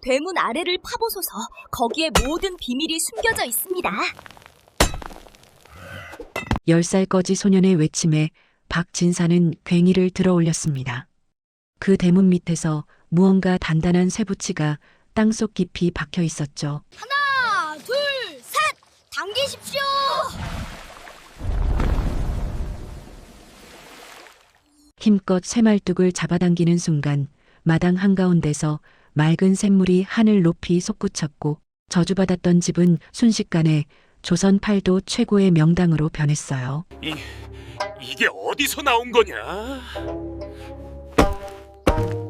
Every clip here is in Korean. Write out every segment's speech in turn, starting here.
대문 아래를 파보소서. 거기에 모든 비밀이 숨겨져 있습니다. 10살 거지 소년의 외침에 박진사는 괭이를 들어 올렸습니다. 그 대문 밑에서 무언가 단단한 쇠붙이가 땅속 깊이 박혀 있었죠. 하나, 둘, 셋! 당기십시오! 힘껏 쇠말뚝을 잡아당기는 순간 마당 한가운데서 맑은 샘물이 하늘 높이 솟구쳤고 저주받았던 집은 순식간에 조선 팔도 최고의 명당으로 변했어요. 이게 어디서 나온 거냐?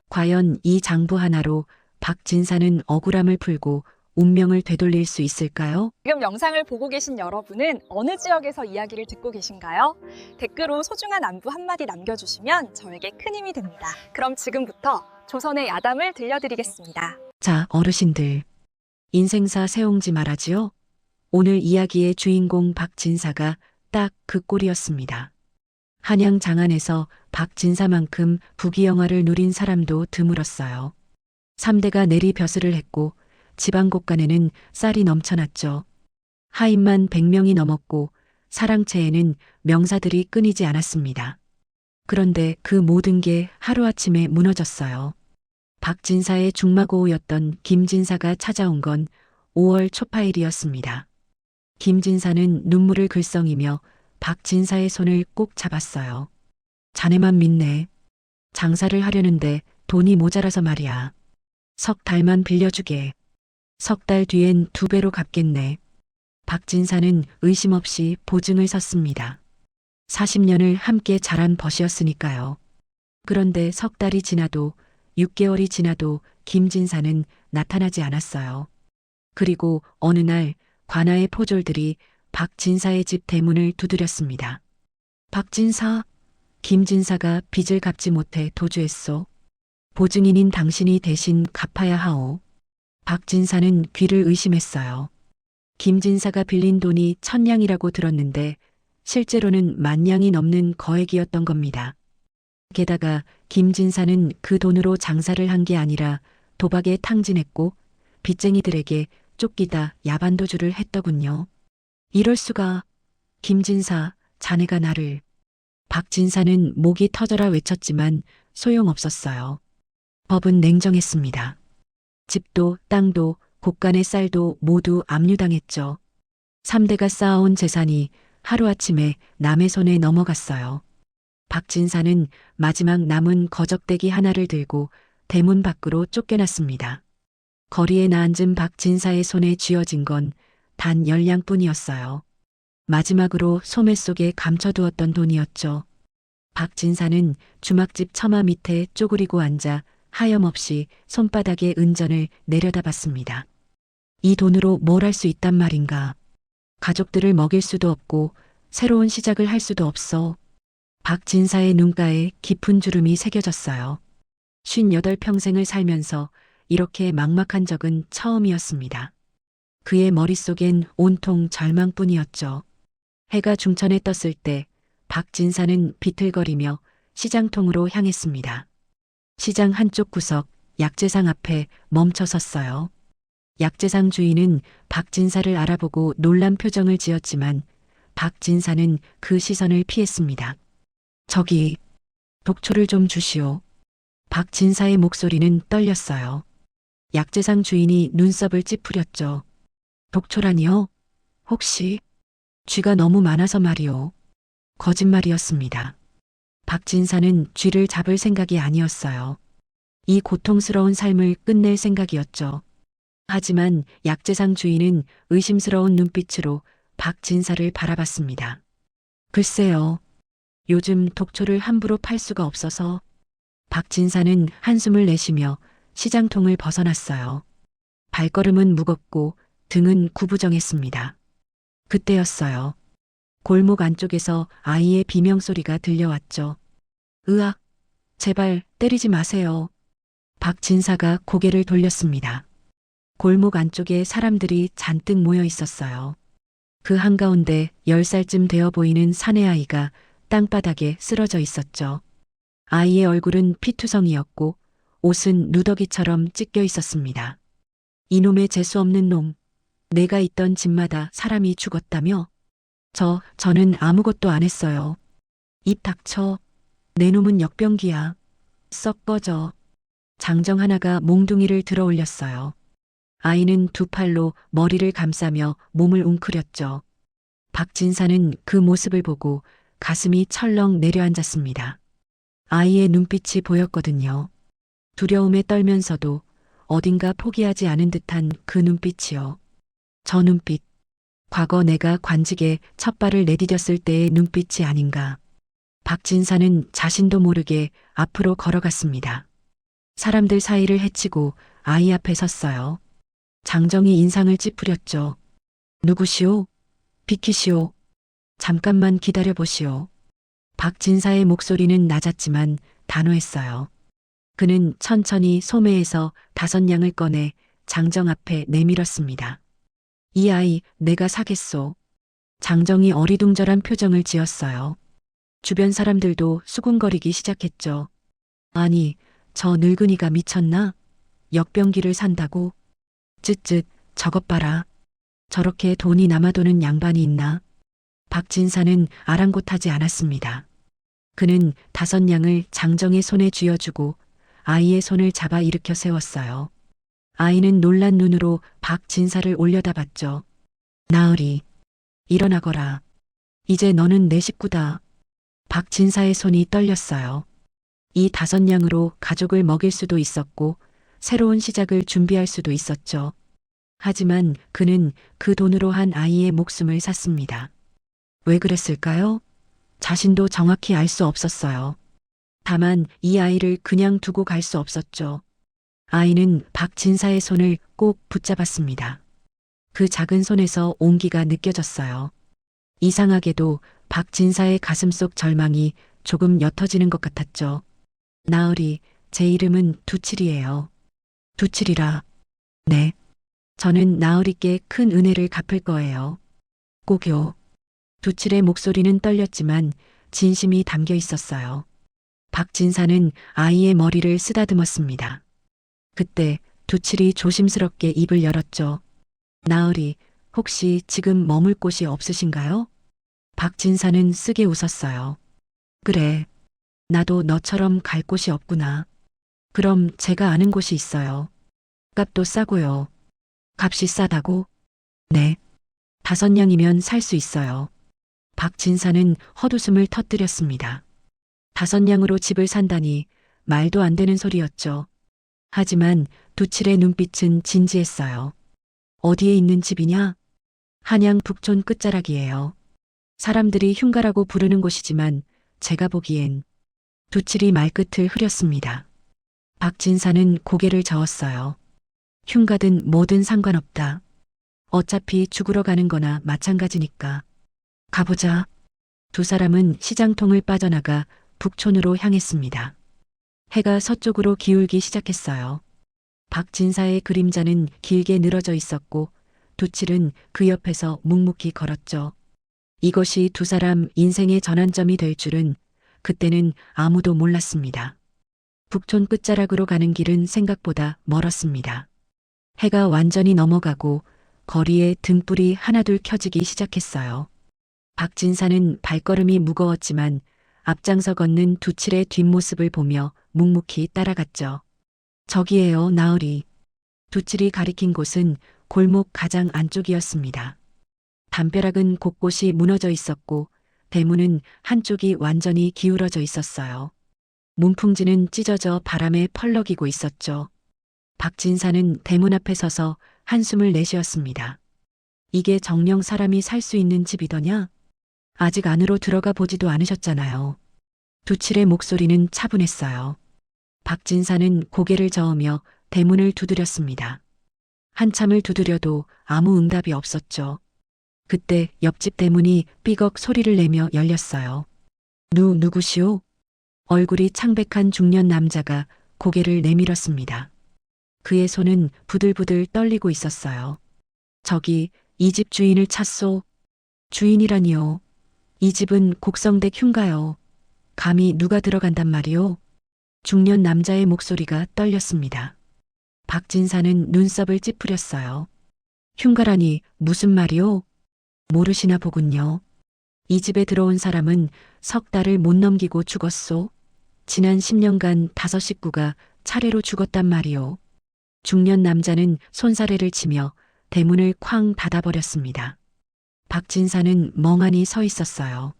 과연 이 장부 하나로 박진사는 억울함을 풀고 운명을 되돌릴 수 있을까요? 지금 영상을 보고 계신 여러분은 어느 지역에서 이야기를 듣고 계신가요? 댓글로 소중한 안부 한마디 남겨주시면 저에게 큰 힘이 됩니다. 그럼 지금부터 조선의 야담을 들려드리겠습니다. 자, 어르신들. 인생사 세옹지 말하지요? 오늘 이야기의 주인공 박진사가 딱 그 꼴이었습니다. 한양 장안에서 박진사만큼 부귀영화를 누린 사람도 드물었어요. 3대가 내리 벼슬을 했고 지방 곳간에는 쌀이 넘쳐났죠. 하인만 100명이 넘었고 사랑채에는 명사들이 끊이지 않았습니다. 그런데 그 모든 게 하루아침에 무너졌어요. 박진사의 중마고우였던 김진사가 찾아온 건 5월 초파일이었습니다. 김진사는 눈물을 글썽이며 박진사의 손을 꼭 잡았어요. 자네만 믿네. 장사를 하려는데 돈이 모자라서 말이야. 3달만 빌려주게. 3달 뒤엔 2배로 갚겠네. 박진사는 의심 없이 보증을 섰습니다. 40년을 함께 자란 벗이었으니까요. 그런데 3달이 지나도 6개월이 지나도 김진사는 나타나지 않았어요. 그리고 어느 날 관아의 포졸들이 박진사의 집 대문을 두드렸습니다. 박진사, 김진사가 빚을 갚지 못해 도주했소. 보증인인 당신이 대신 갚아야 하오. 박진사는 귀를 의심했어요. 김진사가 빌린 돈이 1000냥이라고 들었는데 실제로는 10,000냥이 넘는 거액이었던 겁니다. 게다가 김진사는 그 돈으로 장사를 한 게 아니라 도박에 탕진했고 빚쟁이들에게 쫓기다 야반도주를 했더군요. 이럴 수가. 김진사, 자네가 나를. 박진사는 목이 터져라 외쳤지만 소용없었어요. 법은 냉정했습니다. 집도 땅도 곳간의 쌀도 모두 압류당했죠. 3대가 쌓아온 재산이 하루아침에 남의 손에 넘어갔어요. 박진사는 마지막 남은 거적대기 하나를 들고 대문 밖으로 쫓겨났습니다. 거리에 나앉은 박진사의 손에 쥐어진 건 단 10냥뿐이었어요. 마지막으로 소매 속에 감춰두었던 돈이었죠. 박진사는 주막집 처마 밑에 쪼그리고 앉아 하염없이 손바닥에 은전을 내려다봤습니다. 이 돈으로 뭘 할 수 있단 말인가. 가족들을 먹일 수도 없고 새로운 시작을 할 수도 없어. 박진사의 눈가에 깊은 주름이 새겨졌어요. 58평생을 살면서 이렇게 막막한 적은 처음이었습니다. 그의 머릿속엔 온통 절망뿐이었죠. 해가 중천에 떴을 때 박진사는 비틀거리며 시장통으로 향했습니다. 시장 한쪽 구석 약재상 앞에 멈춰 섰어요. 약재상 주인은 박진사를 알아보고 놀란 표정을 지었지만 박진사는 그 시선을 피했습니다. 저기, 독초를 좀 주시오. 박진사의 목소리는 떨렸어요. 약재상 주인이 눈썹을 찌푸렸죠. 독초라니요? 혹시? 쥐가 너무 많아서 말이오. 거짓말이었습니다. 박진사는 쥐를 잡을 생각이 아니었어요. 이 고통스러운 삶을 끝낼 생각이었죠. 하지만 약재상 주인은 의심스러운 눈빛으로 박진사를 바라봤습니다. 글쎄요. 요즘 독초를 함부로 팔 수가 없어서. 박진사는 한숨을 내쉬며 시장통을 벗어났어요. 발걸음은 무겁고 등은 구부정했습니다. 그때였어요. 골목 안쪽에서 아이의 비명소리가 들려왔죠. 으악, 제발 때리지 마세요. 박진사가 고개를 돌렸습니다. 골목 안쪽에 사람들이 잔뜩 모여 있었어요. 그 한가운데 10살쯤 되어 보이는 사내아이가 땅바닥에 쓰러져 있었죠. 아이의 얼굴은 피투성이었고 옷은 누더기처럼 찢겨 있었습니다. 이놈의 재수없는 놈. 내가 있던 집마다 사람이 죽었다며? 저는 아무것도 안 했어요. 입 닥쳐. 내 놈은 역병기야. 썩 꺼져. 장정 하나가 몽둥이를 들어 올렸어요. 아이는 두 팔로 머리를 감싸며 몸을 웅크렸죠. 박진사는 그 모습을 보고 가슴이 철렁 내려앉았습니다. 아이의 눈빛이 보였거든요. 두려움에 떨면서도 어딘가 포기하지 않은 듯한 그 눈빛이요. 저 눈빛. 과거 내가 관직에 첫 발을 내디뎠을 때의 눈빛이 아닌가. 박진사는 자신도 모르게 앞으로 걸어갔습니다. 사람들 사이를 헤치고 아이 앞에 섰어요. 장정이 인상을 찌푸렸죠. 누구시오? 비키시오. 잠깐만 기다려보시오. 박진사의 목소리는 낮았지만 단호했어요. 그는 천천히 소매에서 5냥을 꺼내 장정 앞에 내밀었습니다. 이 아이 내가 사겠소. 장정이 어리둥절한 표정을 지었어요. 주변 사람들도 수군거리기 시작했죠. 아니, 저 늙은이가 미쳤나? 역병기를 산다고? 쯧쯧, 저것 봐라. 저렇게 돈이 남아도는 양반이 있나? 박진사는 아랑곳하지 않았습니다. 그는 5냥을 장정의 손에 쥐어주고 아이의 손을 잡아 일으켜 세웠어요. 아이는 놀란 눈으로 박진사를 올려다봤죠. 나으리, 일어나거라. 이제 너는 내 식구다. 박진사의 손이 떨렸어요. 이 5냥으로 가족을 먹일 수도 있었고 새로운 시작을 준비할 수도 있었죠. 하지만 그는 그 돈으로 한 아이의 목숨을 샀습니다. 왜 그랬을까요? 자신도 정확히 알 수 없었어요. 다만 이 아이를 그냥 두고 갈 수 없었죠. 아이는 박진사의 손을 꼭 붙잡았습니다. 그 작은 손에서 온기가 느껴졌어요. 이상하게도 박진사의 가슴속 절망이 조금 옅어지는 것 같았죠. 나으리, 제 이름은 두칠이에요. 두칠이라. 네. 저는 나으리께 큰 은혜를 갚을 거예요. 꼭요. 두칠의 목소리는 떨렸지만 진심이 담겨 있었어요. 박진사는 아이의 머리를 쓰다듬었습니다. 그때 두칠이 조심스럽게 입을 열었죠. 나으리, 혹시 지금 머물 곳이 없으신가요? 박진사는 쓰게 웃었어요. 그래. 나도 너처럼 갈 곳이 없구나. 그럼 제가 아는 곳이 있어요. 값도 싸고요. 값이 싸다고? 네. 5냥이면 살 수 있어요. 박진사는 헛웃음을 터뜨렸습니다. 5냥으로 집을 산다니 말도 안 되는 소리였죠. 하지만 두칠의 눈빛은 진지했어요. 어디에 있는 집이냐? 한양 북촌 끝자락이에요. 사람들이 흉가라고 부르는 곳이지만 제가 보기엔. 두칠이 말끝을 흐렸습니다. 박진사는 고개를 저었어요. 흉가든 뭐든 상관없다. 어차피 죽으러 가는 거나 마찬가지니까. 가보자. 두 사람은 시장통을 빠져나가 북촌으로 향했습니다. 해가 서쪽으로 기울기 시작했어요. 박진사의 그림자는 길게 늘어져 있었고 두칠은 그 옆에서 묵묵히 걸었죠. 이것이 두 사람 인생의 전환점이 될 줄은 그때는 아무도 몰랐습니다. 북촌 끝자락으로 가는 길은 생각보다 멀었습니다. 해가 완전히 넘어가고 거리에 등불이 하나둘 켜지기 시작했어요. 박진사는 발걸음이 무거웠지만 앞장서 걷는 두칠의 뒷모습을 보며 묵묵히 따라갔죠. 저기에요, 나으리. 두칠이 가리킨 곳은 골목 가장 안쪽이었습니다. 담벼락은 곳곳이 무너져 있었고 대문은 한쪽이 완전히 기울어져 있었어요. 문풍지는 찢어져 바람에 펄럭이고 있었죠. 박진사는 대문 앞에 서서 한숨을 내쉬었습니다. 이게 정녕 사람이 살 수 있는 집이더냐? 아직 안으로 들어가 보지도 않으셨잖아요. 두칠의 목소리는 차분했어요. 박진사는 고개를 저으며 대문을 두드렸습니다. 한참을 두드려도 아무 응답이 없었죠. 그때 옆집 대문이 삐걱 소리를 내며 열렸어요. 누구시오? 얼굴이 창백한 중년 남자가 고개를 내밀었습니다. 그의 손은 부들부들 떨리고 있었어요. 저기 이 집 주인을 찾소. 주인이라니요. 이 집은 곡성댁 흉가요. 감히 누가 들어간단 말이오? 중년 남자의 목소리가 떨렸습니다. 박진사는 눈썹을 찌푸렸어요. 흉가라니 무슨 말이오? 모르시나 보군요. 이 집에 들어온 사람은 석 달을 못 넘기고 죽었소. 지난 10년간 5 식구가 차례로 죽었단 말이오. 중년 남자는 손사래를 치며 대문을 쾅 닫아버렸습니다. 박진사는 멍하니 서 있었어요.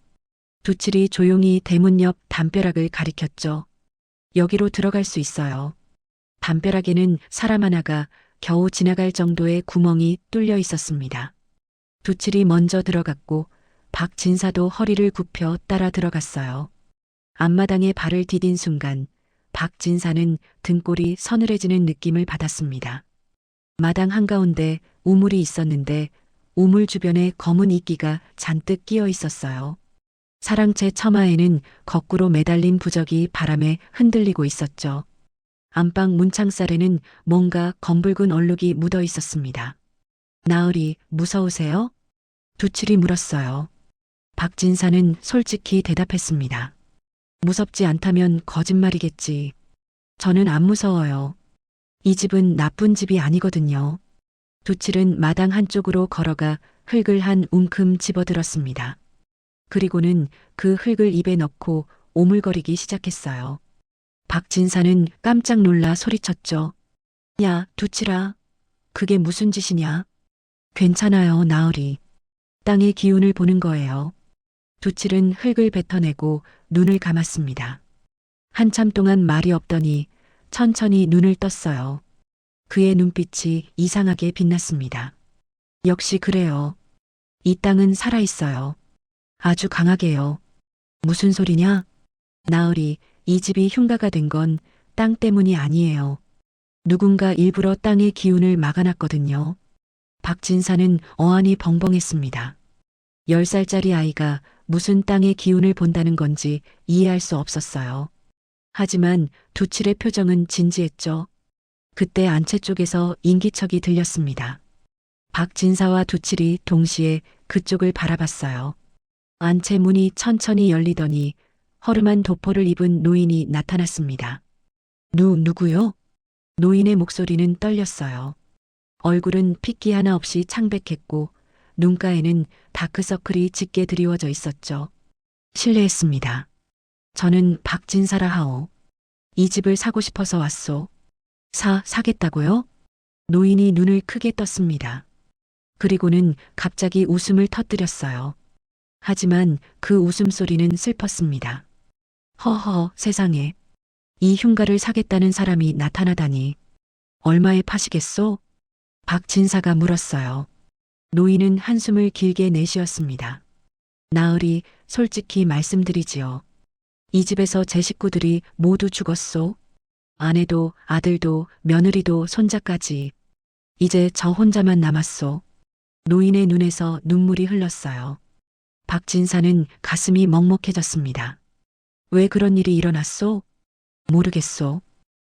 두칠이 조용히 대문 옆 담벼락을 가리켰죠. 여기로 들어갈 수 있어요. 담벼락에는 사람 하나가 겨우 지나갈 정도의 구멍이 뚫려 있었습니다. 두칠이 먼저 들어갔고 박진사도 허리를 굽혀 따라 들어갔어요. 앞마당에 발을 디딘 순간 박진사는 등골이 서늘해지는 느낌을 받았습니다. 마당 한가운데 우물이 있었는데 우물 주변에 검은 이끼가 잔뜩 끼어 있었어요. 사랑채 처마에는 거꾸로 매달린 부적이 바람에 흔들리고 있었죠. 안방 문창살에는 뭔가 검붉은 얼룩이 묻어 있었습니다. 나으리, 무서우세요? 두칠이 물었어요. 박진사는 솔직히 대답했습니다. 무섭지 않다면 거짓말이겠지. 저는 안 무서워요. 이 집은 나쁜 집이 아니거든요. 두칠은 마당 한쪽으로 걸어가 흙을 한 움큼 집어들었습니다. 그리고는 그 흙을 입에 넣고 오물거리기 시작했어요. 박진사는 깜짝 놀라 소리쳤죠. 야, 두칠아. 그게 무슨 짓이냐? 괜찮아요, 나으리. 땅의 기운을 보는 거예요. 두칠은 흙을 뱉어내고 눈을 감았습니다. 한참 동안 말이 없더니 천천히 눈을 떴어요. 그의 눈빛이 이상하게 빛났습니다. 역시 그래요. 이 땅은 살아있어요. 아주 강하게요. 무슨 소리냐? 나으리, 이 집이 흉가가 된 건 땅 때문이 아니에요. 누군가 일부러 땅의 기운을 막아놨거든요. 박진사는 어안이 벙벙했습니다. 10살짜리 아이가 무슨 땅의 기운을 본다는 건지 이해할 수 없었어요. 하지만 두칠의 표정은 진지했죠. 그때 안채 쪽에서 인기척이 들렸습니다. 박진사와 두칠이 동시에 그쪽을 바라봤어요. 안채 문이 천천히 열리더니 허름한 도포를 입은 노인이 나타났습니다. 누구요? 노인의 목소리는 떨렸어요. 얼굴은 핏기 하나 없이 창백했고 눈가에는 다크서클이 짙게 드리워져 있었죠. 실례했습니다. 저는 박진사라 하오. 이 집을 사고 싶어서 왔소. 사겠다고요? 노인이 눈을 크게 떴습니다. 그리고는 갑자기 웃음을 터뜨렸어요. 하지만 그 웃음소리는 슬펐습니다. 허허, 세상에. 이 흉가를 사겠다는 사람이 나타나다니. 얼마에 파시겠소? 박진사가 물었어요. 노인은 한숨을 길게 내쉬었습니다. 나으리, 솔직히 말씀드리지요. 이 집에서 제 식구들이 모두 죽었소. 아내도 아들도 며느리도 손자까지. 이제 저 혼자만 남았소. 노인의 눈에서 눈물이 흘렀어요. 박진사는 가슴이 먹먹해졌습니다. 왜 그런 일이 일어났소? 모르겠소.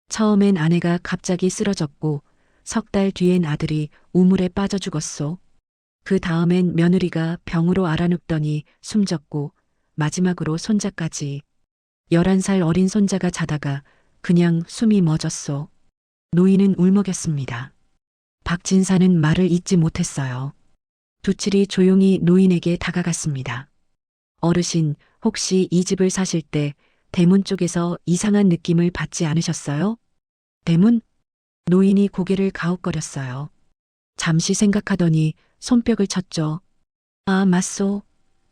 처음엔 아내가 갑자기 쓰러졌고 석 달 뒤엔 아들이 우물에 빠져 죽었소. 그 다음엔 며느리가 병으로 앓아눕더니 숨졌고 마지막으로 손자까지. 11살 어린 손자가 자다가 그냥 숨이 멎었소. 노인은 울먹였습니다. 박진사는 말을 잇지 못했어요. 두칠이 조용히 노인에게 다가갔습니다. 어르신, 혹시 이 집을 사실 때 대문 쪽에서 이상한 느낌을 받지 않으셨어요? 대문? 노인이 고개를 가웃거렸어요. 잠시 생각하더니 손뼉을 쳤죠. 아, 맞소.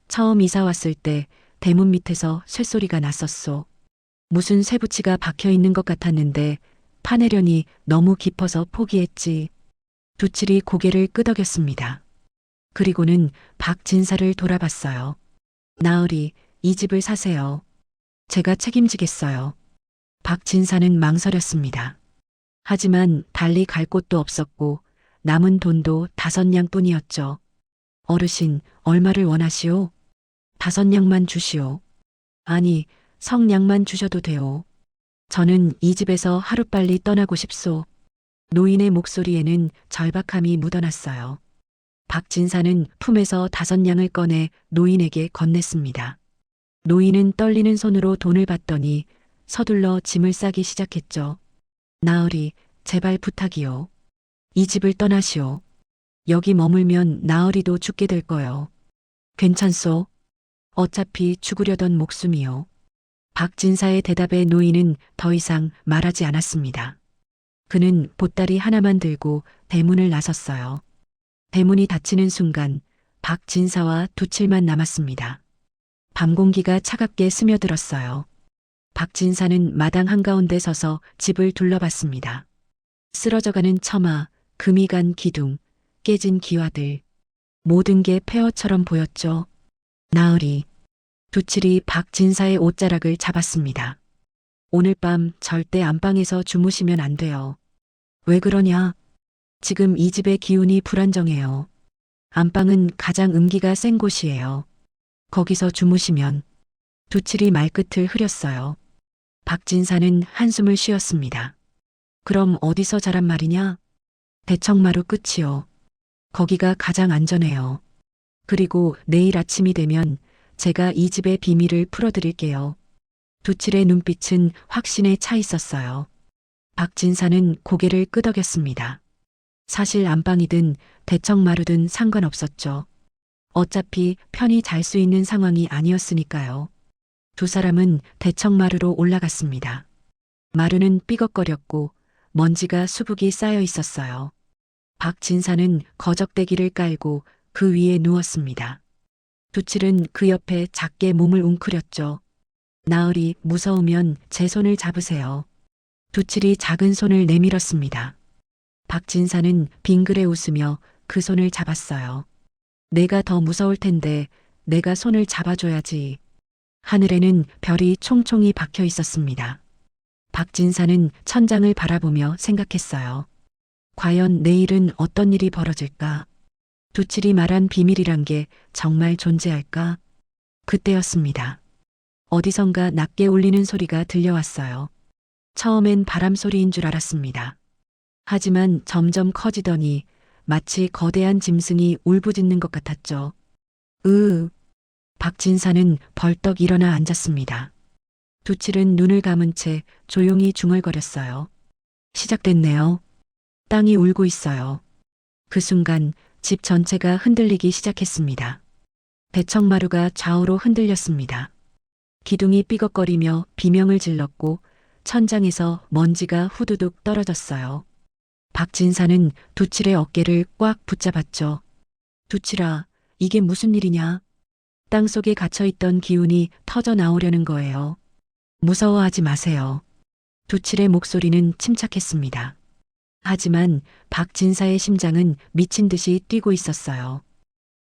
처음 이사 왔을 때 대문 밑에서 쇳소리가 났었소. 무슨 쇠붙이가 박혀 있는 것 같았는데 파내려니 너무 깊어서 포기했지. 두칠이 고개를 끄덕였습니다. 그리고는 박진사를 돌아봤어요. 나으리, 이 집을 사세요. 제가 책임지겠어요. 박진사는 망설였습니다. 하지만 달리 갈 곳도 없었고 남은 돈도 5냥뿐이었죠. 어르신, 얼마를 원하시오? 5냥만 주시오. 아니, 성냥만 주셔도 돼요. 저는 이 집에서 하루빨리 떠나고 싶소. 노인의 목소리에는 절박함이 묻어났어요. 박진사는 품에서 5냥을 꺼내 노인에게 건넸습니다. 노인은 떨리는 손으로 돈을 받더니 서둘러 짐을 싸기 시작했죠. 나으리, 제발 부탁이요. 이 집을 떠나시오. 여기 머물면 나으리도 죽게 될 거요. 괜찮소? 어차피 죽으려던 목숨이요. 박진사의 대답에 노인은 더 이상 말하지 않았습니다. 그는 보따리 하나만 들고 대문을 나섰어요. 대문이 닫히는 순간 박진사와 두칠만 남았습니다. 밤 공기가 차갑게 스며들었어요. 박진사는 마당 한가운데 서서 집을 둘러봤습니다. 쓰러져가는 처마, 금이 간 기둥, 깨진 기와들, 모든 게 폐허처럼 보였죠. 나으리, 두칠이 박진사의 옷자락을 잡았습니다. 오늘 밤 절대 안방에서 주무시면 안 돼요. 왜 그러냐? 지금 이 집의 기운이 불안정해요. 안방은 가장 음기가 센 곳이에요. 거기서 주무시면. 두칠이 말끝을 흐렸어요. 박진사는 한숨을 쉬었습니다. 그럼 어디서 자란 말이냐? 대청마루 끝이요. 거기가 가장 안전해요. 그리고 내일 아침이 되면 제가 이 집의 비밀을 풀어드릴게요. 두칠의 눈빛은 확신에 차 있었어요. 박진사는 고개를 끄덕였습니다. 사실 안방이든 대청마루든 상관없었죠. 어차피 편히 잘 수 있는 상황이 아니었으니까요. 두 사람은 대청마루로 올라갔습니다. 마루는 삐걱거렸고 먼지가 수북이 쌓여 있었어요. 박진사는 거적대기를 깔고 그 위에 누웠습니다. 두칠은 그 옆에 작게 몸을 웅크렸죠. 나으리, 무서우면 제 손을 잡으세요. 두칠이 작은 손을 내밀었습니다. 박진사는 빙그레 웃으며 그 손을 잡았어요. 내가 더 무서울 텐데 내가 손을 잡아줘야지. 하늘에는 별이 총총히 박혀 있었습니다. 박진사는 천장을 바라보며 생각했어요. 과연 내일은 어떤 일이 벌어질까? 두칠이 말한 비밀이란 게 정말 존재할까? 그때였습니다. 어디선가 낮게 울리는 소리가 들려왔어요. 처음엔 바람 소리인 줄 알았습니다. 하지만 점점 커지더니 마치 거대한 짐승이 울부짖는 것 같았죠. 박진사는 벌떡 일어나 앉았습니다. 두칠은 눈을 감은 채 조용히 중얼거렸어요. 시작됐네요. 땅이 울고 있어요. 그 순간 집 전체가 흔들리기 시작했습니다. 대청마루가 좌우로 흔들렸습니다. 기둥이 삐걱거리며 비명을 질렀고 천장에서 먼지가 후두둑 떨어졌어요. 박진사는 두칠의 어깨를 꽉 붙잡았죠. 두칠아, 이게 무슨 일이냐? 땅속에 갇혀있던 기운이 터져 나오려는 거예요. 무서워하지 마세요. 두칠의 목소리는 침착했습니다. 하지만 박진사의 심장은 미친 듯이 뛰고 있었어요.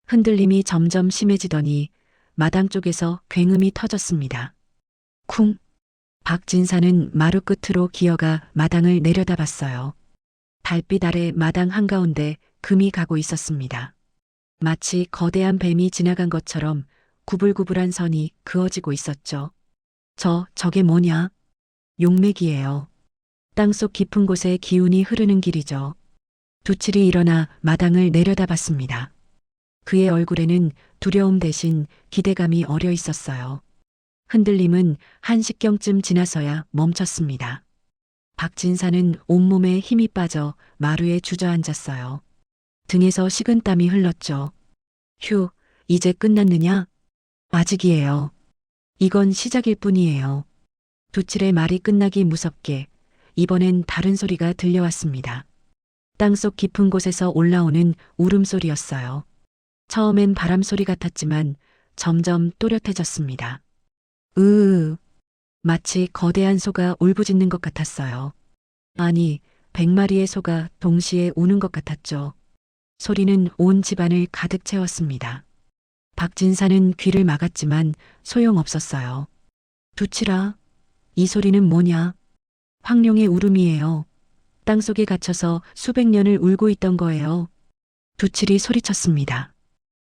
흔들림이 점점 심해지더니 마당 쪽에서 굉음이 터졌습니다. 쿵! 박진사는 마루 끝으로 기어가 마당을 내려다봤어요. 달빛 아래 마당 한가운데 금이 가고 있었습니다. 마치 거대한 뱀이 지나간 것처럼 구불구불한 선이 그어지고 있었죠. 저게 뭐냐? 용맥이에요. 땅속 깊은 곳에 기운이 흐르는 길이죠. 두칠이 일어나 마당을 내려다봤습니다. 그의 얼굴에는 두려움 대신 기대감이 어려 있었어요. 흔들림은 한 식경쯤 지나서야 멈췄습니다. 박진사는 온몸에 힘이 빠져 마루에 주저앉았어요. 등에서 식은땀이 흘렀죠. 휴, 이제 끝났느냐? 아직이에요. 이건 시작일 뿐이에요. 두칠의 말이 끝나기 무섭게 이번엔 다른 소리가 들려왔습니다. 땅속 깊은 곳에서 올라오는 울음소리였어요. 처음엔 바람소리 같았지만 점점 또렷해졌습니다. 마치 거대한 소가 울부짖는 것 같았어요. 아니, 100마리의 소가 동시에 우는 것 같았죠. 소리는 온 집안을 가득 채웠습니다. 박진사는 귀를 막았지만 소용없었어요. 두칠아, 이 소리는 뭐냐? 황룡의 울음이에요. 땅속에 갇혀서 수백 년을 울고 있던 거예요. 두칠이 소리쳤습니다.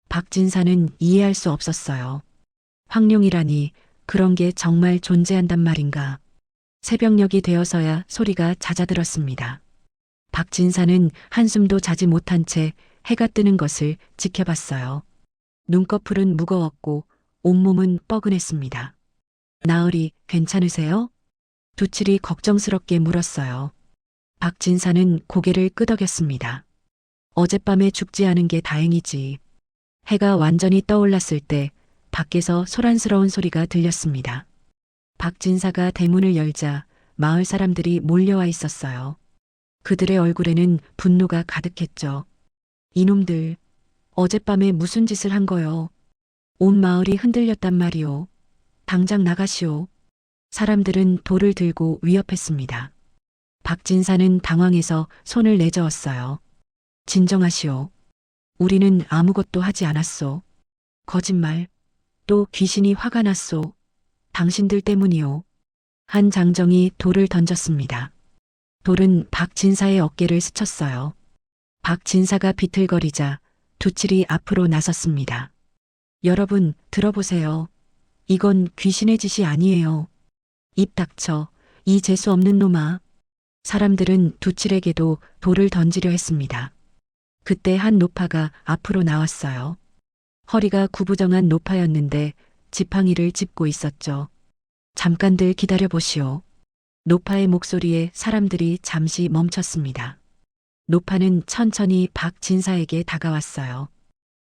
박진사는 이해할 수 없었어요. 황룡이라니 그런 게 정말 존재한단 말인가. 새벽녘이 되어서야 소리가 잦아들었습니다. 박진사는 한숨도 자지 못한 채 해가 뜨는 것을 지켜봤어요. 눈꺼풀은 무거웠고 온몸은 뻐근했습니다. 나으리, 괜찮으세요? 두칠이 걱정스럽게 물었어요. 박진사는 고개를 끄덕였습니다. 어젯밤에 죽지 않은 게 다행이지. 해가 완전히 떠올랐을 때 밖에서 소란스러운 소리가 들렸습니다. 박진사가 대문을 열자 마을 사람들이 몰려와 있었어요. 그들의 얼굴에는 분노가 가득했죠. 이놈들, 어젯밤에 무슨 짓을 한 거요? 온 마을이 흔들렸단 말이오. 당장 나가시오. 사람들은 돌을 들고 위협했습니다. 박진사는 당황해서 손을 내저었어요. 진정하시오. 우리는 아무것도 하지 않았소. 거짓말. 또 귀신이 화가 났소. 당신들 때문이오. 한 장정이 돌을 던졌습니다. 돌은 박진사의 어깨를 스쳤어요. 박진사가 비틀거리자 두칠이 앞으로 나섰습니다. 여러분, 들어보세요. 이건 귀신의 짓이 아니에요. 입 닥쳐, 이 재수 없는 놈아. 사람들은 두칠에게도 돌을 던지려 했습니다. 그때 한 노파가 앞으로 나왔어요. 허리가 구부정한 노파였는데 지팡이를 짚고 있었죠. 잠깐들 기다려보시오. 노파의 목소리에 사람들이 잠시 멈췄습니다. 노파는 천천히 박진사에게 다가왔어요.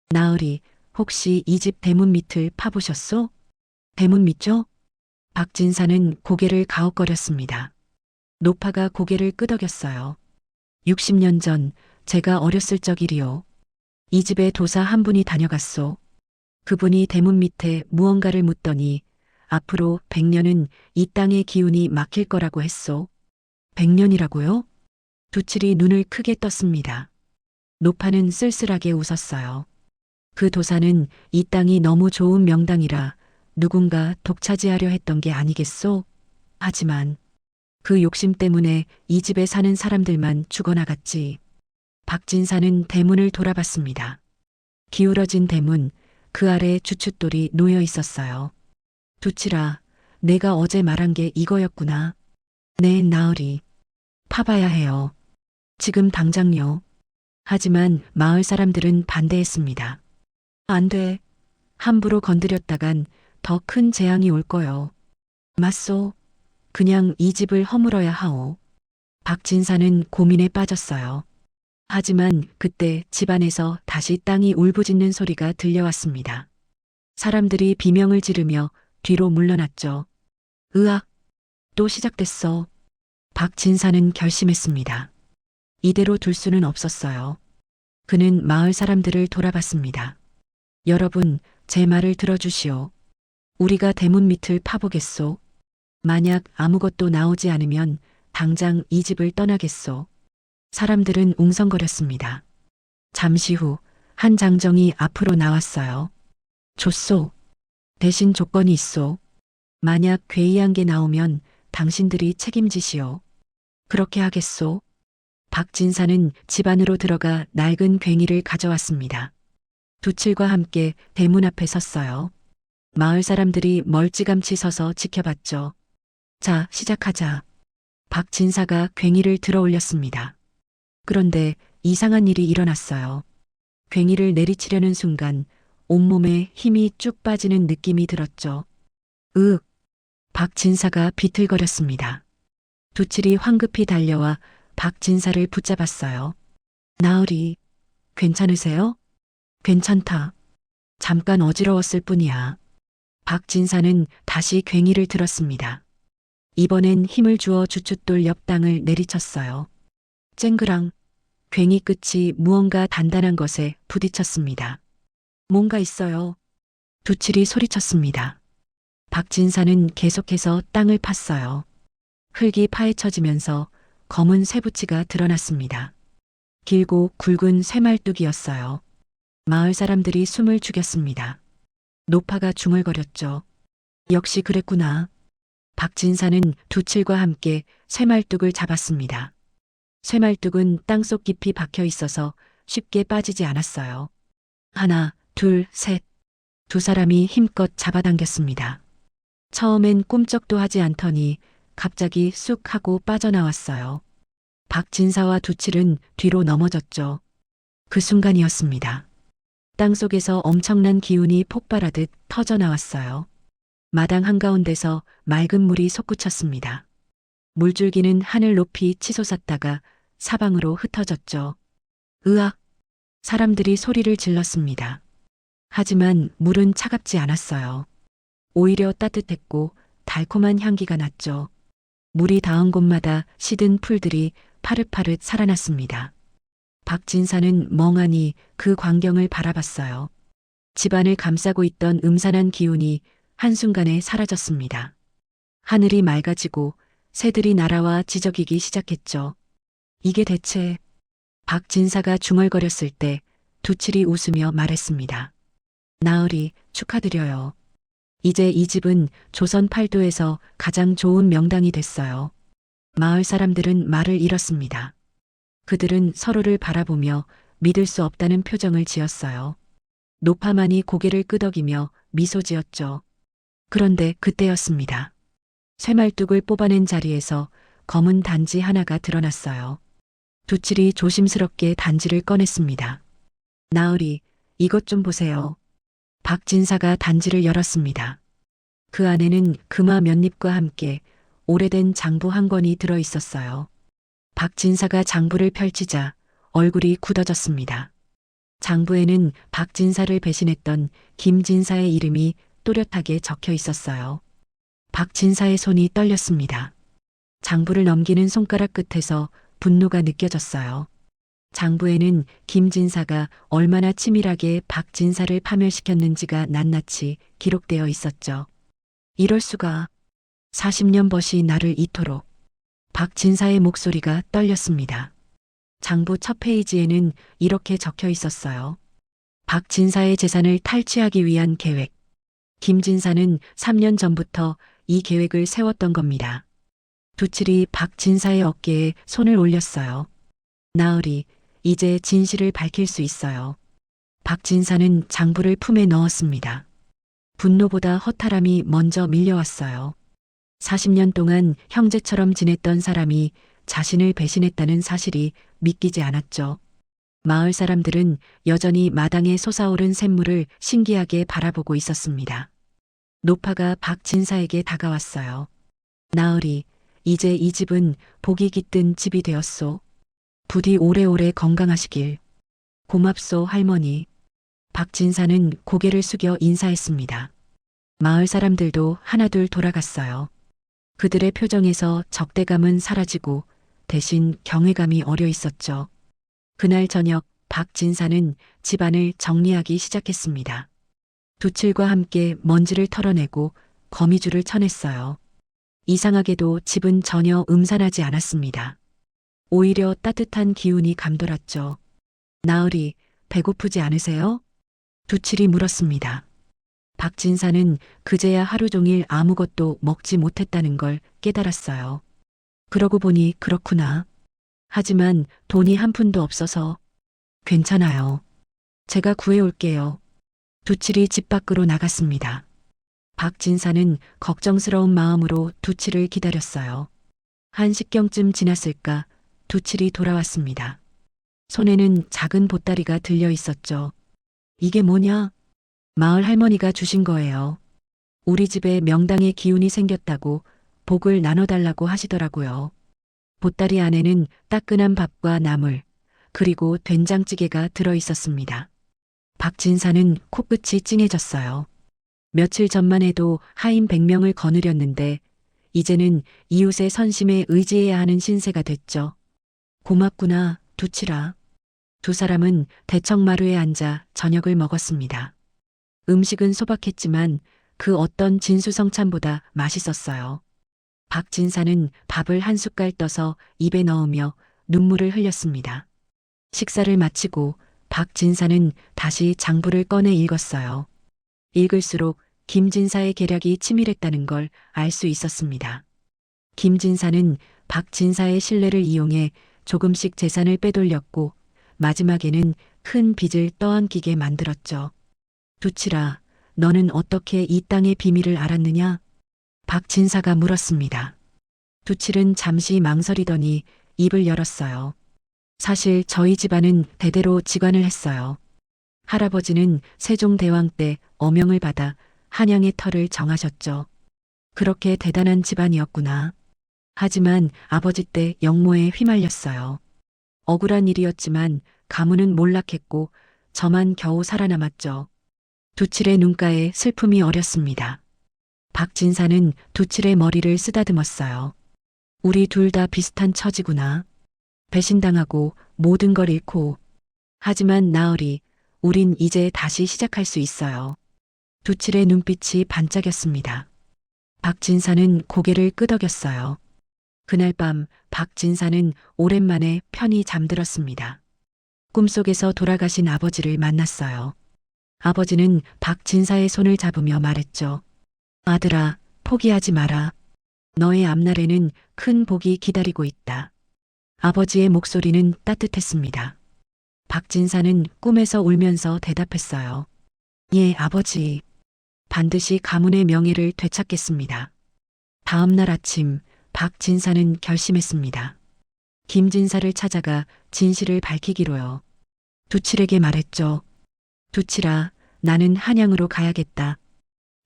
나으리, 혹시 이 집 대문 밑을 파보셨소? 대문 밑죠? 박진사는 고개를 가웃거렸습니다. 노파가 고개를 끄덕였어요. 60년 전 제가 어렸을 적이리요. 이 집에 도사 한 분이 다녀갔소. 그분이 대문 밑에 무언가를 묻더니 앞으로 100년은 이 땅의 기운이 막힐 거라고 했소. 100년이라고요? 두칠이 눈을 크게 떴습니다. 노파는 쓸쓸하게 웃었어요. 그 도사는 이 땅이 너무 좋은 명당이라 누군가 독차지하려 했던 게 아니겠소? 하지만 그 욕심 때문에 이 집에 사는 사람들만 죽어나갔지. 박진사는 대문을 돌아봤습니다. 기울어진 대문, 그 아래 주춧돌이 놓여 있었어요. 두칠아, 내가 어제 말한 게 이거였구나. 네, 나으리. 파봐야 해요. 지금 당장요. 하지만 마을 사람들은 반대했습니다. 안 돼. 함부로 건드렸다간 더 큰 재앙이 올 거요. 맞소. 그냥 이 집을 허물어야 하오. 박진사는 고민에 빠졌어요. 하지만 그때 집안에서 다시 땅이 울부짖는 소리가 들려왔습니다. 사람들이 비명을 지르며 뒤로 물러났죠. 으악! 또 시작됐어. 박진사는 결심했습니다. 이대로 둘 수는 없었어요. 그는 마을 사람들을 돌아봤습니다. 여러분, 제 말을 들어주시오. 우리가 대문 밑을 파보겠소. 만약 아무것도 나오지 않으면 당장 이 집을 떠나겠소. 사람들은 웅성거렸습니다. 잠시 후 한 장정이 앞으로 나왔어요. 좋소. 대신 조건이 있소. 만약 괴이한 게 나오면 당신들이 책임지시오. 그렇게 하겠소. 박진사는 집 안으로 들어가 낡은 괭이를 가져왔습니다. 두칠과 함께 대문 앞에 섰어요. 마을 사람들이 멀찌감치 서서 지켜봤죠. 자, 시작하자. 박진사가 괭이를 들어 올렸습니다. 그런데 이상한 일이 일어났어요. 괭이를 내리치려는 순간 온몸에 힘이 쭉 빠지는 느낌이 들었죠. 으윽! 박진사가 비틀거렸습니다. 두칠이 황급히 달려와 박진사를 붙잡았어요. 나으리, 괜찮으세요? 괜찮다. 잠깐 어지러웠을 뿐이야. 박진사는 다시 괭이를 들었습니다. 이번엔 힘을 주어 주춧돌 옆 땅을 내리쳤어요. 쨍그랑 괭이 끝이 무언가 단단한 것에 부딪혔습니다. 뭔가 있어요. 두칠이 소리쳤습니다. 박진사는 계속해서 땅을 팠어요. 흙이 파헤쳐지면서 검은 쇠붙이가 드러났습니다. 길고 굵은 쇠말뚝이었어요. 마을 사람들이 숨을 죽였습니다. 노파가 중얼거렸죠. 역시 그랬구나. 박진사는 두칠과 함께 쇠말뚝을 잡았습니다. 쇠말뚝은 땅속 깊이 박혀 있어서 쉽게 빠지지 않았어요. 하나, 둘, 셋. 두 사람이 힘껏 잡아당겼습니다. 처음엔 꿈쩍도 하지 않더니 갑자기 쑥 하고 빠져나왔어요. 박진사와 두칠은 뒤로 넘어졌죠. 그 순간이었습니다. 땅속에서 엄청난 기운이 폭발하듯 터져나왔어요. 마당 한가운데서 맑은 물이 솟구쳤습니다. 물줄기는 하늘 높이 치솟았다가 사방으로 흩어졌죠. 으악! 사람들이 소리를 질렀습니다. 하지만 물은 차갑지 않았어요. 오히려 따뜻했고 달콤한 향기가 났죠. 물이 닿은 곳마다 시든 풀들이 파릇파릇 살아났습니다. 박진사는 멍하니 그 광경을 바라봤어요. 집안을 감싸고 있던 음산한 기운이 한순간에 사라졌습니다. 하늘이 맑아지고 새들이 날아와 지저귀기 시작했죠. 이게 대체... 박진사가 중얼거렸을 때 두칠이 웃으며 말했습니다. 나으리, 축하드려요. 이제 이 집은 조선 팔도에서 가장 좋은 명당이 됐어요. 마을 사람들은 말을 잃었습니다. 그들은 서로를 바라보며 믿을 수 없다는 표정을 지었어요. 노파만이 고개를 끄덕이며 미소 지었죠. 그런데 그때였습니다. 쇠말뚝을 뽑아낸 자리에서 검은 단지 하나가 드러났어요. 두칠이 조심스럽게 단지를 꺼냈습니다. 나으리, 이것 좀 보세요. 박진사가 단지를 열었습니다. 그 안에는 금화 몇 잎과 함께 오래된 장부 한 권이 들어 있었어요. 박진사가 장부를 펼치자 얼굴이 굳어졌습니다. 장부에는 박진사를 배신했던 김진사의 이름이 또렷하게 적혀 있었어요. 박진사의 손이 떨렸습니다. 장부를 넘기는 손가락 끝에서 분노가 느껴졌어요. 장부에는 김진사가 얼마나 치밀하게 박진사를 파멸시켰는지가 낱낱이 기록되어 있었죠. 이럴 수가. 40년 벗이 나를 이토록. 박진사의 목소리가 떨렸습니다. 장부 첫 페이지에는 이렇게 적혀 있었어요. 박진사의 재산을 탈취하기 위한 계획. 김진사는 3년 전부터 이 계획을 세웠던 겁니다. 두칠이 박진사의 어깨에 손을 올렸어요. 나으리, 이제 진실을 밝힐 수 있어요. 박진사는 장부를 품에 넣었습니다. 분노보다 허탈함이 먼저 밀려왔어요. 40년 동안 형제처럼 지냈던 사람이 자신을 배신했다는 사실이 믿기지 않았죠. 마을 사람들은 여전히 마당에 솟아오른 샘물을 신기하게 바라보고 있었습니다. 노파가 박진사에게 다가왔어요. 나으리, 이제 이 집은 복이 깃든 집이 되었소. 부디 오래오래 건강하시길. 고맙소, 할머니. 박진사는 고개를 숙여 인사했습니다. 마을 사람들도 하나둘 돌아갔어요. 그들의 표정에서 적대감은 사라지고 대신 경외감이 어려 있었죠. 그날 저녁 박진사는 집안을 정리하기 시작했습니다. 두칠과 함께 먼지를 털어내고 거미줄을 쳐냈어요. 이상하게도 집은 전혀 음산하지 않았습니다. 오히려 따뜻한 기운이 감돌았죠. 나으리, 배고프지 않으세요? 두칠이 물었습니다. 박진사는 그제야 하루 종일 아무것도 먹지 못했다는 걸 깨달았어요. 그러고 보니 그렇구나. 하지만 돈이 한 푼도 없어서. 괜찮아요. 제가 구해올게요. 두칠이 집 밖으로 나갔습니다. 박진사는 걱정스러운 마음으로 두칠을 기다렸어요. 1시경쯤 지났을까 두칠이 돌아왔습니다. 손에는 작은 보따리가 들려 있었죠. 이게 뭐냐? 마을 할머니가 주신 거예요. 우리 집에 명당의 기운이 생겼다고 복을 나눠달라고 하시더라고요. 보따리 안에는 따끈한 밥과 나물, 그리고 된장찌개가 들어 있었습니다. 박진사는 코끝이 찡해졌어요. 며칠 전만 해도 하인 100명을 거느렸는데 이제는 이웃의 선심에 의지해야 하는 신세가 됐죠. 고맙구나, 두칠아. 두 사람은 대청마루에 앉아 저녁을 먹었습니다. 음식은 소박했지만 그 어떤 진수성찬보다 맛있었어요. 박진사는 밥을 한 숟갈 떠서 입에 넣으며 눈물을 흘렸습니다. 식사를 마치고 박진사는 다시 장부를 꺼내 읽었어요. 읽을수록 김진사의 계략이 치밀했다는 걸 알 수 있었습니다. 김진사는 박진사의 신뢰를 이용해 조금씩 재산을 빼돌렸고 마지막에는 큰 빚을 떠안기게 만들었죠. 두칠아, 너는 어떻게 이 땅의 비밀을 알았느냐? 박진사가 물었습니다. 두칠은 잠시 망설이더니 입을 열었어요. 사실 저희 집안은 대대로 직관을 했어요. 할아버지는 세종대왕 때 어명을 받아 한양의 터를 정하셨죠. 그렇게 대단한 집안이었구나. 하지만 아버지 때 역모에 휘말렸어요. 억울한 일이었지만 가문은 몰락했고 저만 겨우 살아남았죠. 두칠의 눈가에 슬픔이 어렸습니다. 박진사는 두칠의 머리를 쓰다듬었어요. 우리 둘 다 비슷한 처지구나. 배신당하고 모든 걸 잃고. 하지만 나으리, 우린 이제 다시 시작할 수 있어요. 두칠의 눈빛이 반짝였습니다. 박진사는 고개를 끄덕였어요. 그날 밤 박진사는 오랜만에 편히 잠들었습니다. 꿈속에서 돌아가신 아버지를 만났어요. 아버지는 박진사의 손을 잡으며 말했죠. 아들아, 포기하지 마라. 너의 앞날에는 큰 복이 기다리고 있다. 아버지의 목소리는 따뜻했습니다. 박진사는 꿈에서 울면서 대답했어요. 예, 아버지. 반드시 가문의 명예를 되찾겠습니다. 다음 날 아침 박진사는 결심했습니다. 김진사를 찾아가 진실을 밝히기로요. 두칠에게 말했죠. 두칠아, 나는 한양으로 가야겠다.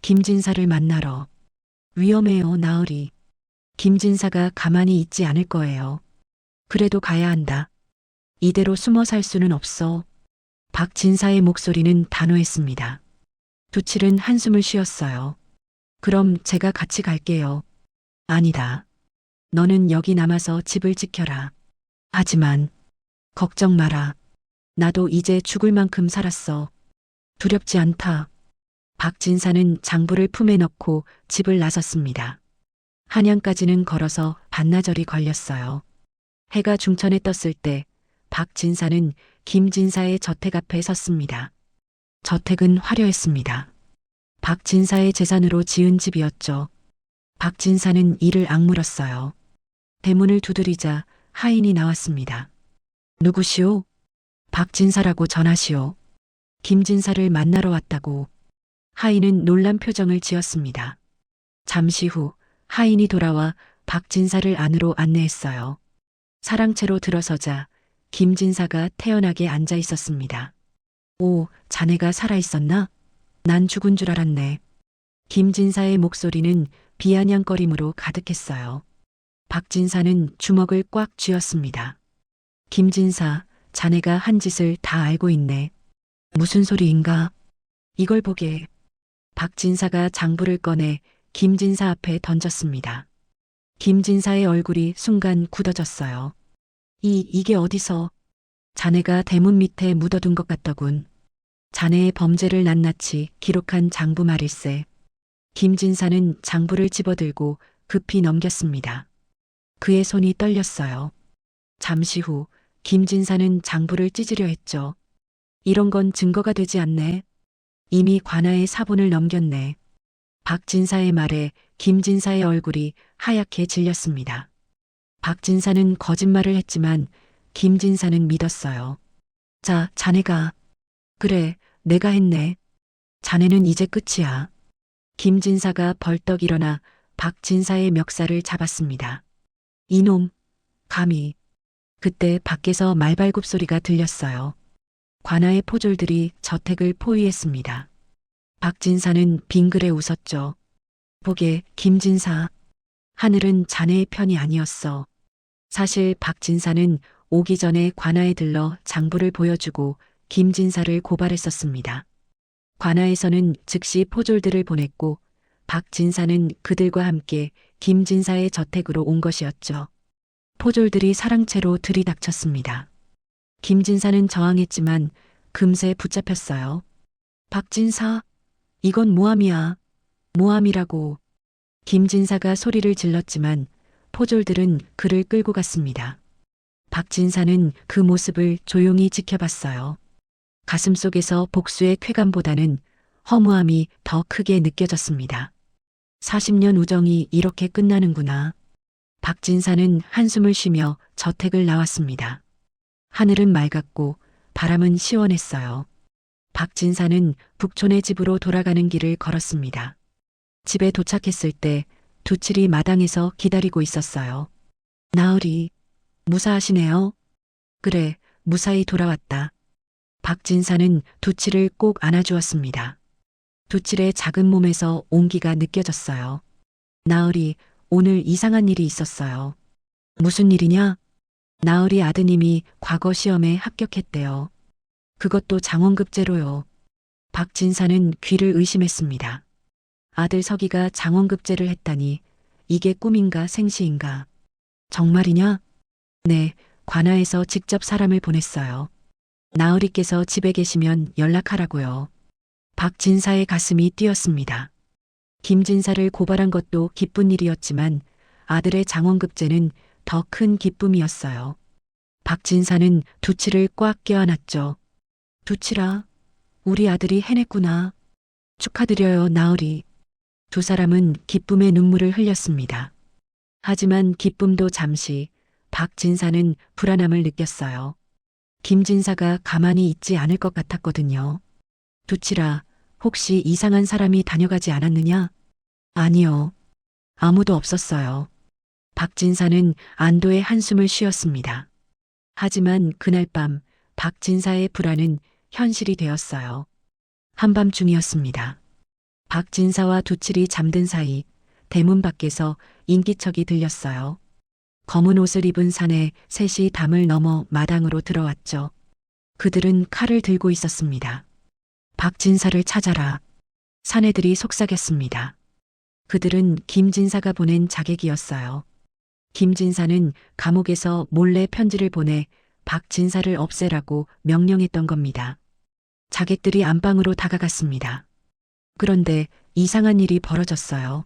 김진사를 만나러. 위험해요, 나으리. 김진사가 가만히 있지 않을 거예요. 그래도 가야 한다. 이대로 숨어 살 수는 없어. 박진사의 목소리는 단호했습니다. 두칠은 한숨을 쉬었어요. 그럼 제가 같이 갈게요. 아니다. 너는 여기 남아서 집을 지켜라. 하지만 걱정 마라. 나도 이제 죽을 만큼 살았어. 두렵지 않다. 박진사는 장부를 품에 넣고 집을 나섰습니다. 한양까지는 걸어서 반나절이 걸렸어요. 해가 중천에 떴을 때 박진사는 김진사의 저택 앞에 섰습니다. 저택은 화려했습니다. 박진사의 재산으로 지은 집이었죠. 박진사는 이를 악물었어요. 대문을 두드리자 하인이 나왔습니다. 누구시오? 박진사라고 전하시오. 김진사를 만나러 왔다고. 하인은 놀란 표정을 지었습니다. 잠시 후 하인이 돌아와 박진사를 안으로 안내했어요. 사랑채로 들어서자 김진사가 태연하게 앉아 있었습니다. 오, 자네가 살아있었나? 난 죽은 줄 알았네. 김진사의 목소리는 비아냥거림으로 가득했어요. 박진사는 주먹을 꽉 쥐었습니다. 김진사, 자네가 한 짓을 다 알고 있네. 무슨 소리인가? 이걸 보게. 박진사가 장부를 꺼내 김진사 앞에 던졌습니다. 김진사의 얼굴이 순간 굳어졌어요. 이게 어디서? 자네가 대문 밑에 묻어둔 것 같더군. 자네의 범죄를 낱낱이 기록한 장부 말일세. 김진사는 장부를 집어들고 급히 넘겼습니다. 그의 손이 떨렸어요. 잠시 후 김진사는 장부를 찢으려 했죠. 이런 건 증거가 되지 않네. 이미 관아에 사본을 넘겼네. 박진사의 말에 김진사의 얼굴이 하얗게 질렸습니다. 박진사는 거짓말을 했지만 김진사는 믿었어요. 자, 자네가. 그래, 내가 했네. 자네는 이제 끝이야. 김진사가 벌떡 일어나 박진사의 멱살을 잡았습니다. 이놈, 감히. 그때 밖에서 말발굽 소리가 들렸어요. 관아의 포졸들이 저택을 포위했습니다. 박진사는 빙그레 웃었죠. 보게, 김진사. 하늘은 자네의 편이 아니었어. 사실 박진사는 오기 전에 관아에 들러 장부를 보여주고 김진사를 고발했었습니다. 관아에서는 즉시 포졸들을 보냈고 박진사는 그들과 함께 김진사의 저택으로 온 것이었죠. 포졸들이 사랑채로 들이닥쳤습니다. 김진사는 저항했지만 금세 붙잡혔어요. 박진사, 이건 모함이야. 모함이라고. 김진사가 소리를 질렀지만 포졸들은 그를 끌고 갔습니다. 박진사는 그 모습을 조용히 지켜봤어요. 가슴속에서 복수의 쾌감보다는 허무함이 더 크게 느껴졌습니다. 40년 우정이 이렇게 끝나는구나. 박진사는 한숨을 쉬며 저택을 나왔습니다. 하늘은 맑았고 바람은 시원했어요. 박진사는 북촌의 집으로 돌아가는 길을 걸었습니다. 집에 도착했을 때 두칠이 마당에서 기다리고 있었어요. 나으리, 무사하시네요. 그래, 무사히 돌아왔다. 박진사는 두칠을 꼭 안아주었습니다. 두칠의 작은 몸에서 온기가 느껴졌어요. 나으리, 오늘 이상한 일이 있었어요. 무슨 일이냐? 나으리 아드님이 과거 시험에 합격했대요. 그것도 장원급제로요. 박진사는 귀를 의심했습니다. 아들 서기가 장원급제를 했다니 이게 꿈인가 생시인가? 정말이냐? 네, 관아에서 직접 사람을 보냈어요. 나으리께서 집에 계시면 연락하라고요. 박진사의 가슴이 뛰었습니다. 김진사를 고발한 것도 기쁜 일이었지만 아들의 장원급제는 더 큰 기쁨이었어요. 박진사는 두치를 꽉 껴안았죠. 두치라, 우리 아들이 해냈구나. 축하드려요, 나으리. 두 사람은 기쁨의 눈물을 흘렸습니다. 하지만 기쁨도 잠시, 박진사는 불안함을 느꼈어요. 김진사가 가만히 있지 않을 것 같았거든요. 두치라, 혹시 이상한 사람이 다녀가지 않았느냐? 아니요. 아무도 없었어요. 박진사는 안도의 한숨을 쉬었습니다. 하지만 그날 밤 박진사의 불안은 현실이 되었어요. 한밤중이었습니다. 박진사와 두칠이 잠든 사이 대문 밖에서 인기척이 들렸어요. 검은 옷을 입은 사내 셋이 담을 넘어 마당으로 들어왔죠. 그들은 칼을 들고 있었습니다. 박진사를 찾아라. 사내들이 속삭였습니다. 그들은 김진사가 보낸 자객이었어요. 김진사는 감옥에서 몰래 편지를 보내 박진사를 없애라고 명령했던 겁니다. 자객들이 안방으로 다가갔습니다. 그런데 이상한 일이 벌어졌어요.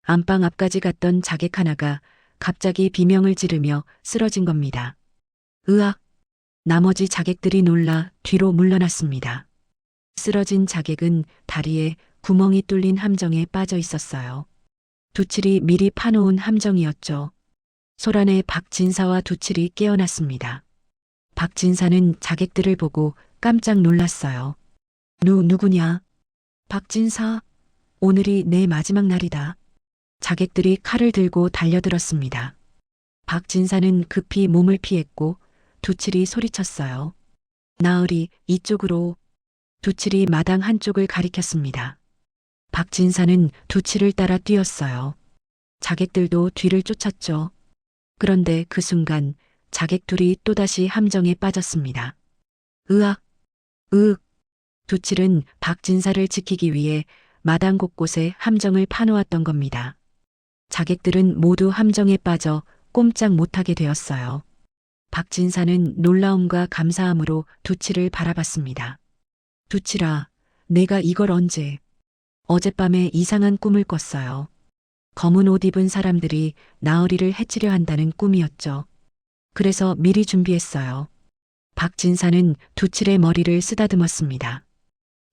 안방 앞까지 갔던 자객 하나가 갑자기 비명을 지르며 쓰러진 겁니다. 으악! 나머지 자객들이 놀라 뒤로 물러났습니다. 쓰러진 자객은 다리에 구멍이 뚫린 함정에 빠져 있었어요. 두칠이 미리 파놓은 함정이었죠. 소란에 박진사와 두칠이 깨어났습니다. 박진사는 자객들을 보고 깜짝 놀랐어요. 누구냐? 박진사, 오늘이 내 마지막 날이다. 자객들이 칼을 들고 달려들었습니다. 박진사는 급히 몸을 피했고 두칠이 소리쳤어요. 나으리, 이쪽으로. 두칠이 마당 한쪽을 가리켰습니다. 박진사는 두칠을 따라 뛰었어요. 자객들도 뒤를 쫓았죠. 그런데 그 순간 자객 둘이 또다시 함정에 빠졌습니다. 으악! 으윽! 두칠은 박진사를 지키기 위해 마당 곳곳에 함정을 파놓았던 겁니다. 자객들은 모두 함정에 빠져 꼼짝 못하게 되었어요. 박진사는 놀라움과 감사함으로 두칠을 바라봤습니다. 두칠아, 내가 이걸 언제? 어젯밤에 이상한 꿈을 꿨어요. 검은 옷 입은 사람들이 나으리를 해치려 한다는 꿈이었죠. 그래서 미리 준비했어요. 박진사는 두칠의 머리를 쓰다듬었습니다.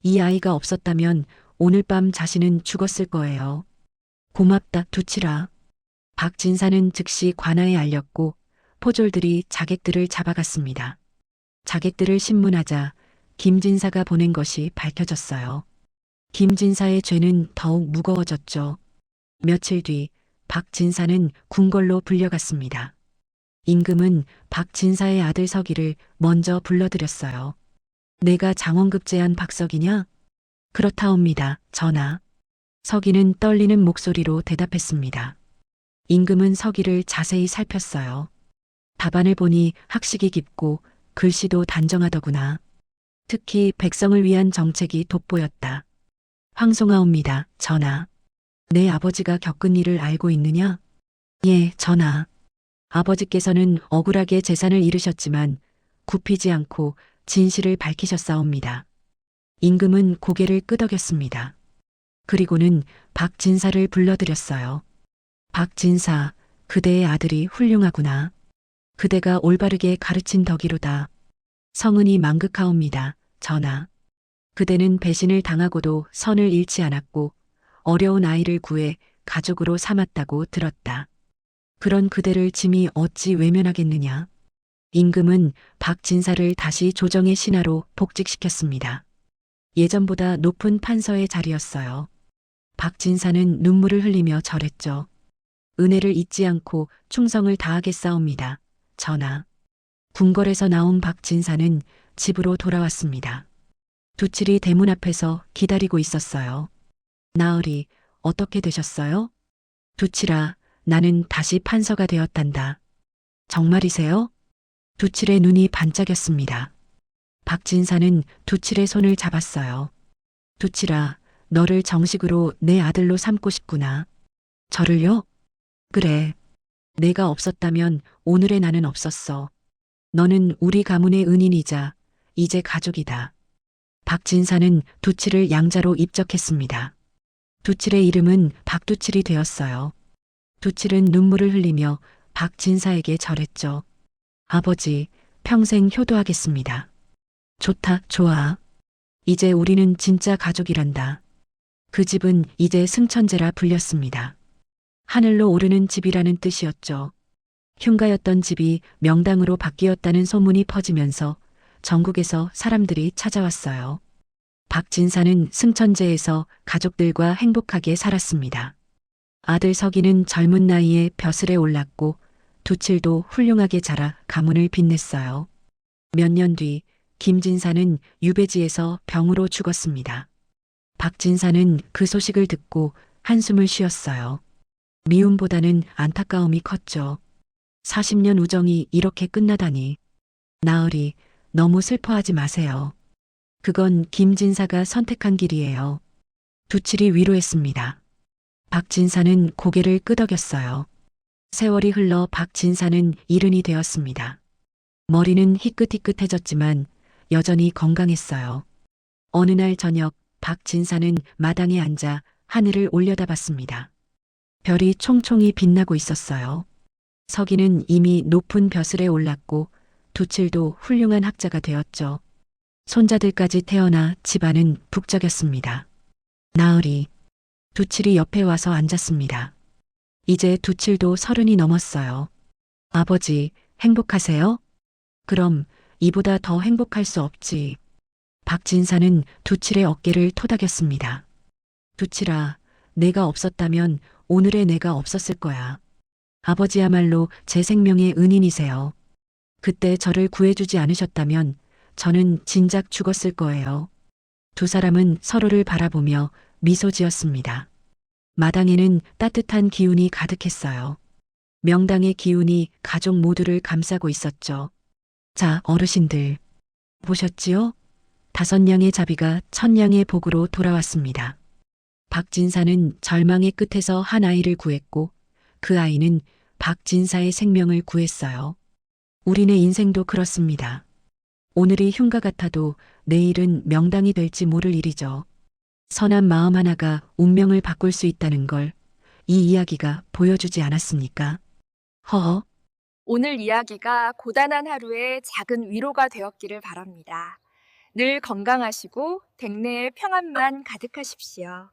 이 아이가 없었다면 오늘 밤 자신은 죽었을 거예요. 고맙다, 두칠아. 박진사는 즉시 관아에 알렸고 포졸들이 자객들을 잡아갔습니다. 자객들을 신문하자 김진사가 보낸 것이 밝혀졌어요. 김진사의 죄는 더욱 무거워졌죠. 며칠 뒤 박진사는 궁궐로 불려갔습니다. 임금은 박진사의 아들 서기를 먼저 불러들였어요. 내가 장원급제한 박석이냐? 그렇다옵니다, 전하. 서기는 떨리는 목소리로 대답했습니다. 임금은 서기를 자세히 살폈어요. 답안을 보니 학식이 깊고 글씨도 단정하더구나. 특히 백성을 위한 정책이 돋보였다. 황송하옵니다, 전하. 내 아버지가 겪은 일을 알고 있느냐? 예, 전하. 아버지께서는 억울하게 재산을 잃으셨지만 굽히지 않고 진실을 밝히셨사옵니다. 임금은 고개를 끄덕였습니다. 그리고는 박진사를 불러들였어요. 박진사, 그대의 아들이 훌륭하구나. 그대가 올바르게 가르친 덕이로다. 성은이 망극하옵니다, 전하. 그대는 배신을 당하고도 선을 잃지 않았고 어려운 아이를 구해 가족으로 삼았다고 들었다. 그런 그대를 짐이 어찌 외면하겠느냐. 임금은 박진사를 다시 조정의 신하로 복직시켰습니다. 예전보다 높은 판서의 자리였어요. 박진사는 눈물을 흘리며 절했죠. 은혜를 잊지 않고 충성을 다하겠사옵니다, 전하. 궁궐에서 나온 박진사는 집으로 돌아왔습니다. 두칠이 대문 앞에서 기다리고 있었어요. 나으리, 어떻게 되셨어요? 두칠아, 나는 다시 판서가 되었단다. 정말이세요? 두칠의 눈이 반짝였습니다. 박진사는 두칠의 손을 잡았어요. 두칠아, 너를 정식으로 내 아들로 삼고 싶구나. 저를요? 그래. 내가 없었다면 오늘의 나는 없었어. 너는 우리 가문의 은인이자 이제 가족이다. 박진사는 두칠을 양자로 입적했습니다. 두칠의 이름은 박두칠이 되었어요. 두칠은 눈물을 흘리며 박진사에게 절했죠. 아버지, 평생 효도하겠습니다. 좋다, 좋아. 이제 우리는 진짜 가족이란다. 그 집은 이제 승천제라 불렸습니다. 하늘로 오르는 집이라는 뜻이었죠. 흉가였던 집이 명당으로 바뀌었다는 소문이 퍼지면서 전국에서 사람들이 찾아왔어요. 박진사는 승천제에서 가족들과 행복하게 살았습니다. 아들 석이는 젊은 나이에 벼슬에 올랐고 두칠도 훌륭하게 자라 가문을 빛냈어요. 몇 년 뒤 김진사는 유배지에서 병으로 죽었습니다. 박진사는 그 소식을 듣고 한숨을 쉬었어요. 미움보다는 안타까움이 컸죠. 40년 우정이 이렇게 끝나다니. 나으리, 너무 슬퍼하지 마세요. 그건 김진사가 선택한 길이에요. 두칠이 위로했습니다. 박진사는 고개를 끄덕였어요. 세월이 흘러 박진사는 일흔이 되었습니다. 머리는 희끗희끗해졌지만 여전히 건강했어요. 어느 날 저녁 박진사는 마당에 앉아 하늘을 올려다봤습니다. 별이 총총히 빛나고 있었어요. 석이는 이미 높은 벼슬에 올랐고 두칠도 훌륭한 학자가 되었죠. 손자들까지 태어나 집안은 북적였습니다. 나으리, 두칠이 옆에 와서 앉았습니다. 이제 두칠도 30이 넘었어요. 아버지, 행복하세요? 그럼 이보다 더 행복할 수 없지. 박진사는 두칠의 어깨를 토닥였습니다. 두칠아, 내가 없었다면 오늘의 내가 없었을 거야. 아버지야말로 제 생명의 은인이세요. 그때 저를 구해주지 않으셨다면 저는 진작 죽었을 거예요. 두 사람은 서로를 바라보며 미소 지었습니다. 마당에는 따뜻한 기운이 가득했어요. 명당의 기운이 가족 모두를 감싸고 있었죠. 자, 어르신들. 보셨지요? 5냥의 자비가 1000냥의 복으로 돌아왔습니다. 박진사는 절망의 끝에서 한 아이를 구했고 그 아이는 박진사의 생명을 구했어요. 우리네 인생도 그렇습니다. 오늘이 흉가 같아도 내일은 명당이 될지 모를 일이죠. 선한 마음 하나가 운명을 바꿀 수 있다는 걸 이 이야기가 보여주지 않았습니까? 허허. 오늘 이야기가 고단한 하루에 작은 위로가 되었기를 바랍니다. 늘 건강하시고 댁내에 평안만 가득하십시오.